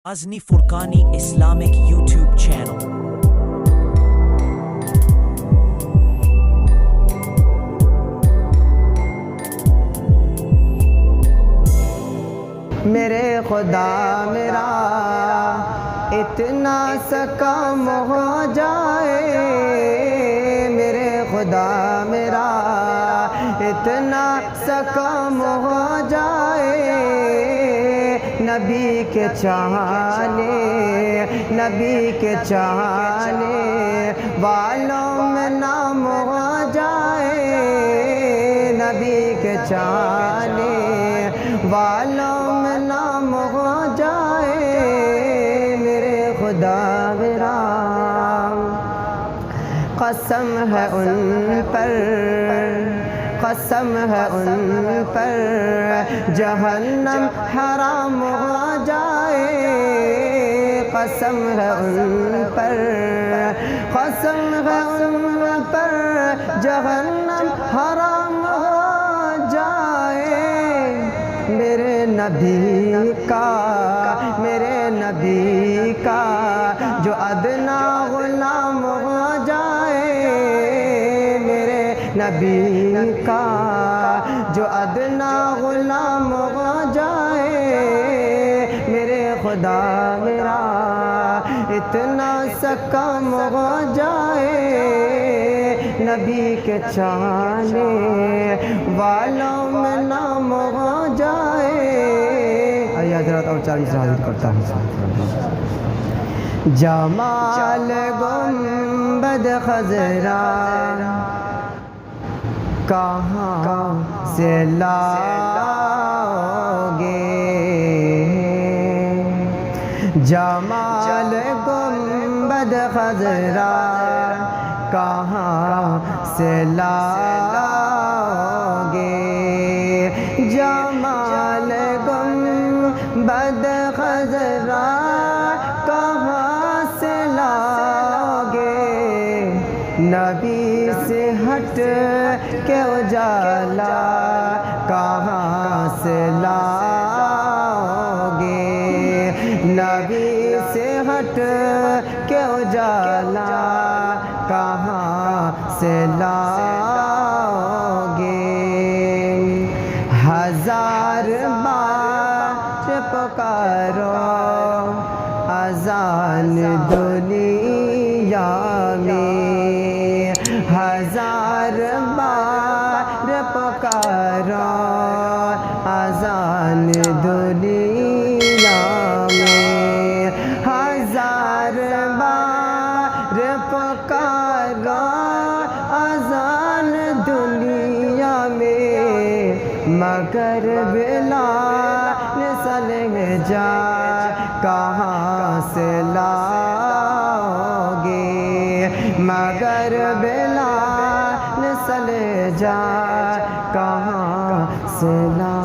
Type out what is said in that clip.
غازنی فرقانی Islamic YouTube channel. میرے خدا میرا اتنا سا کم ہو جائے، میرے خدا میرا اتنا سا کم ہو جائے، نبی کے چاہنے والوں میں نام ہو جائے، نبی کے چاہنے والوں میں نام ہو جائے، میرے خدا میرا قسم ہے ان پر، قسم ہے ان پر جہنم حرام ہو جائے، قسم ہے ان پر، قسم ہے ان پر جہنم حرام ہو جائے، میرے نبی کا جو ادنا غلام ہو جائے، میرے نبی کا جو ادنا غلام ہو جائے، میرے خدا میرا اتنا سا کم ہو جائے، نبی کے چاہنے والوں میں نام ہو جائے۔ آئیے حضرات اور چار مصرع حاضر کرتا ہوں۔ جمال گنبد خضرا کہاں سے لاؤ گے، جمال گنبد خضرا کہاں سے لاؤ گے، جمال گنبد خضرا کہاں سے لاؤ گے، نبی سے ہٹ کے اجالا کہاں سے لاؤ گے، نبی سے ہٹ کے اجالا کہاں سے لاؤ گے، ہزار بار پکارو اذان دنیا میں، ہزار بار پکارو اذان دنیا میں، ہزار بار پکارو اذان دنیا میں، مگر بلال سلح جا کہاں سے لاؤ گے، مگر بلال سلح جا کہاں سے لاؤ